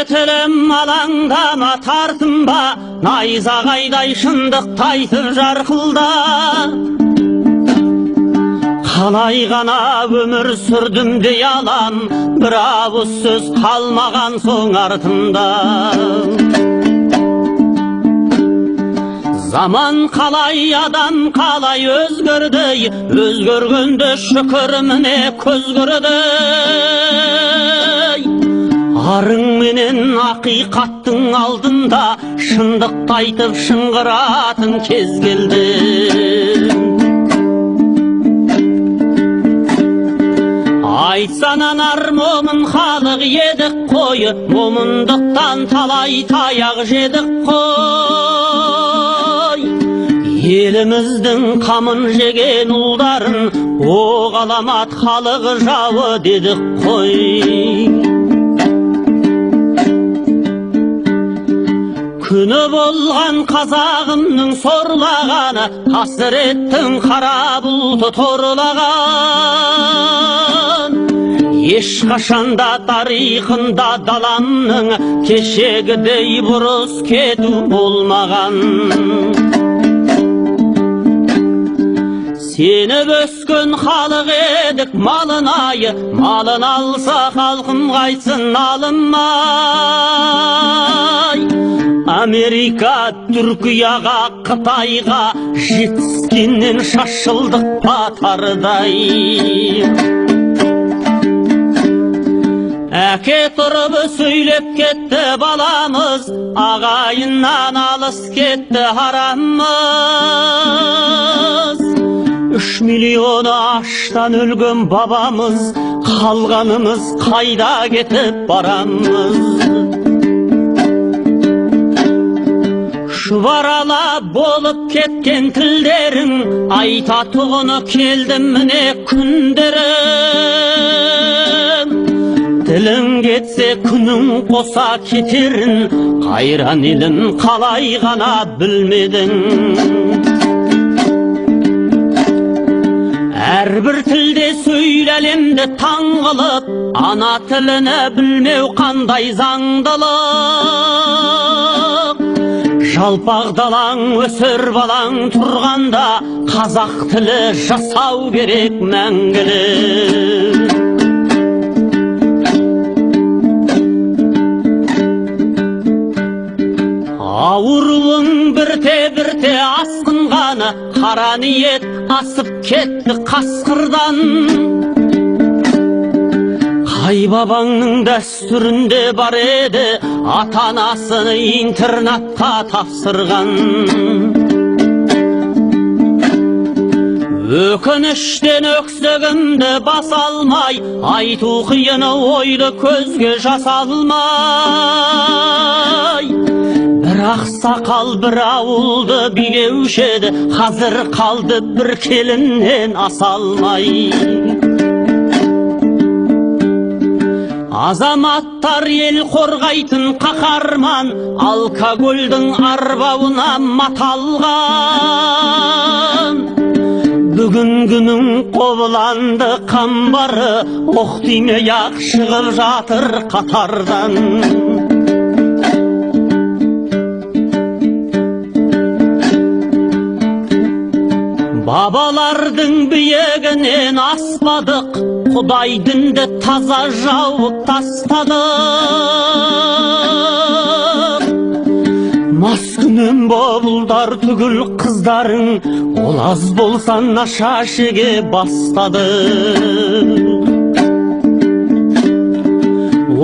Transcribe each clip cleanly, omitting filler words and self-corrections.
тілім алаңдама, тартынба, найзағайдай шындықтайтып жарқылда. Қалай ғана өмір сүрдім дей алам, бір ауыз сөз қалмаған соң артымда. Заман қалай, адам қалай өзгерді, өзгергенде шүкір міне көз көрді. Арың менен ақиқаттың алдында шындықты айтып шыңғыратын кез келді. Айтсан анар момын халық едік қой, момындықтан талай таяқ жедік қой. Еліміздің қамын жеген ұлдарын о ғаламат халық жауы дедік қой. Күні болған қазағымның сорлағаны, қасіреттің қара бұлты торлаған. Ешқашанда тарихында даламның кешегідей бұрыс кету болмаған. Сеніп өскен халық едік малын айы, малын алса халқым қайтсын алынмай. Америка, Түркияға, Қытайға жетіскеннен шашылдық батардай. Әке тұрып сөйлеп кетті баламыз, ағайыннан алыс кетті арамыз. 3 миллионы аштан өлген бабамыз, қалғанымыз қайда кетіп барамыз. Шұбарала болып кеткен тілдерің, айта тұғыны келдім міне күндерім. Тілің кетсе күнің қоса кетерін, қайран елім қалай ғана білмедің. Әрбір тілде сөйлелемді таң қылып, ана тіліні білмеу қандай заңдылық. Жалпақ далаң өсір балаң тұрғанда, қазақ тілі жасау керек мәңгілік. Ауруың бірте-бірте асқынғаны, қара ниет асып кетті қасқырдан. Қай бабаңның дәстүрінде бар еді, ата-анасын интернатқа тапсырған. Өкініштен өксігімді баса алмай, айту қиыны ойлы көзге жас алмай. Бір ақсақал бір ауылды билеуші еді, қазір қалды бір келіннен аса алмай. Азаматтар ел қорғайтын қаһарман, алкогольдің арбауына маталған. Бүгінгінің қобыланды қамбары, оқтимей ақ шығып жатыр қатардан. Бабалардың биігінен аспадық, Құдай дінді таза жауып тастадық. Маскүнем бабылдар түгіл қыздарың, ол аз болса наша шеге бастады.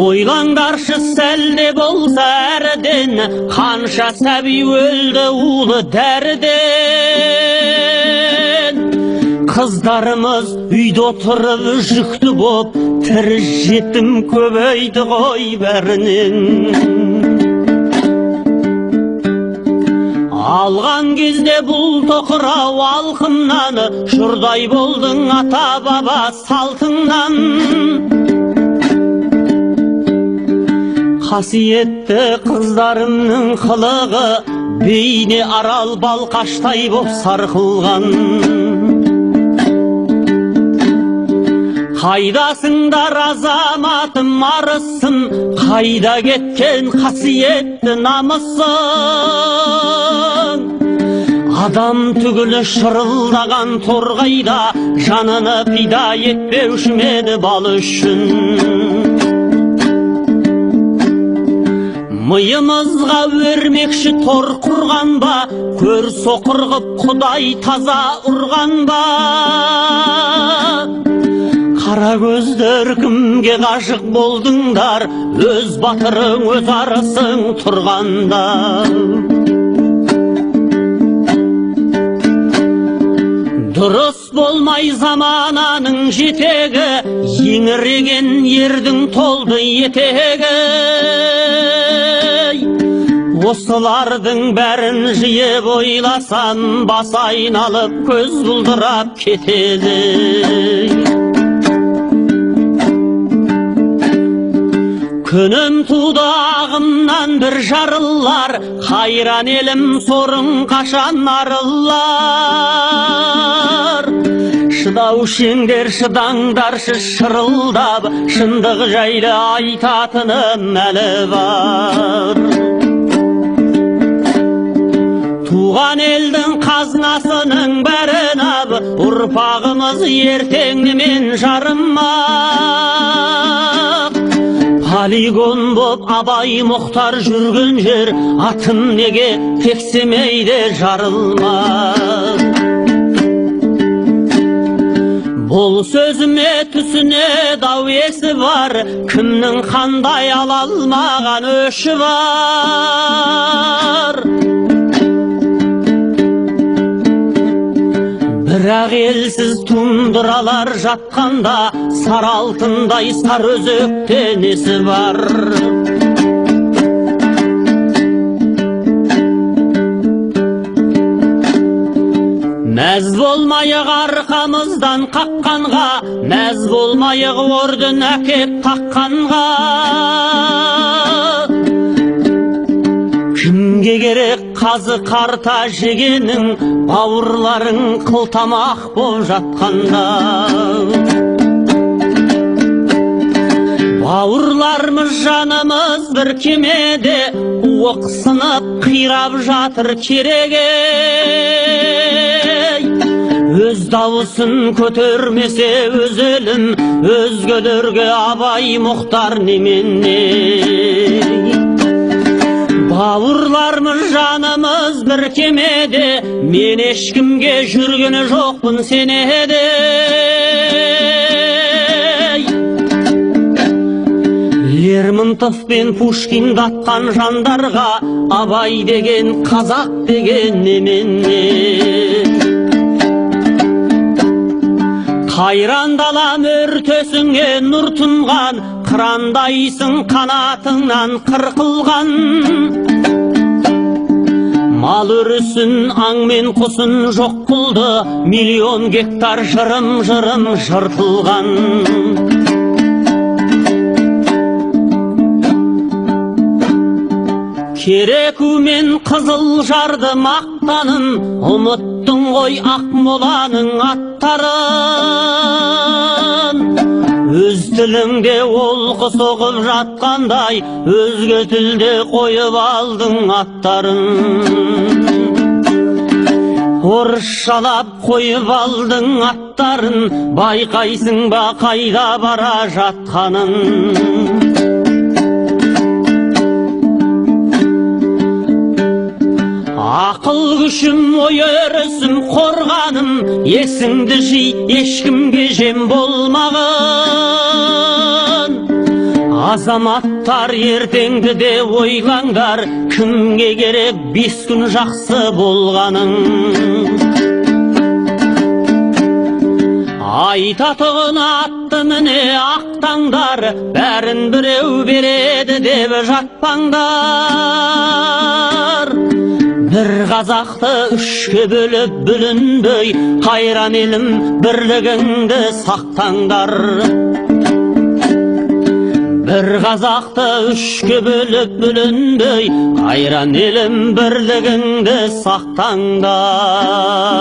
Ойлаңдаршы сәлде болса әрден, қанша сәби өлді улы дәрден. Қыздарымыз үйде отырып жүкті боп, тірі жетім көбейді ғой бәрінен. Алған кезде бұл тоқырау алқымнан, жұрдай болдың ата баба салтыңнан. Қасиетті қыздарымның қылығы, бейне арал балқаштай боп сарқылған. Қайдасыңдар азаматым арысым, қайда кеткен қасиетті намысың? Адам түгілі шырылдаған торғайда, жаныны пида етпеуші еді бал үшін. Миымызға өрмекші тор құрған ба, көр соқыр ғып Құдай таза ұрған ба? Қара көздер кімге ғашық болдыңдар, өз батырың өз арысың тұрғанда. Дұрыс болмай замананың жетегі, еңіреген ердің толды етегі. Осылардың бәрін жиып ойласам, бас айналып көз бұлдырап кетеді. Күнім туды ағымнан бір жарылар, қайран елім сорың қашан арылар. Шыдаушеңдер шыдаңдаршы шырылдап, шындық жайлы айтатыным әлі бар. Туған елдің қазынасының бәрін ап, ұрпағымыз ертеңімен жарымақ. Полигон боп Абай Мұхтар жүрген жер, атым неге тексемейді жарылмақ. Бұл сөзіме түсіне дау есі бар, кімнің қандай ала алмаған өші бар. Бірақ елсіз тундыралар жатқанда, сары алтындай сар өзекте несі бар? Мәз болмайық арқамыздан қаққанға, мәз болмайық ордын әкеп таққанға. Кімге керек қазы қарта жегенің, бауырларың қылтамақ боп жатқанда? Бауырларымыз жанымыз бір кемеде, оқсынып қирап жатыр керегей. Өз дауысын көтермесе өз елім, өзгелерге Абай Мұхтар немене? Бауырларымыз жанымыз бір кемеде, мен ешкімге жүргені жоқпын сенеде. Лермонтов пен Пушкин датқан жандарға, Абай деген қазақ деген немене? Қайран далам өртесіңе нұр тұнған, қырандайсың қанатыңнан қырқылған. Мал өрісін аң мен құсын жоқ қылды, миллион гектар жырым-жырым жыртылған. Керекумен қызыл жарды мақтаным, ұмыттың ғой Ақмоланың аттарын. Өз тіліңде олқы соғып жатқандай, өзге тілде қойып алдың аттарын. Орысшалап қойып алдың аттарын, байқайсың ба қайда бара жатқанын? Ақыл күшім ой өрісім қорғаным, есіңді жи ешкімге жем болмағын. Азаматтар ертеңді де ойлаңдар, кімге керек 5 күн жақсы болғаның? Айтатығын атты міне ақтаңдар, бәрін біреу береді деп жатпаңдар. Бір қазақты үшке бөліп бүлінбей, қайран елім бірлігіңді сақтаңдар. Бір қазақты үшке бөліп бүлінбей, қайран елім бірлігіңді сақтаңдар.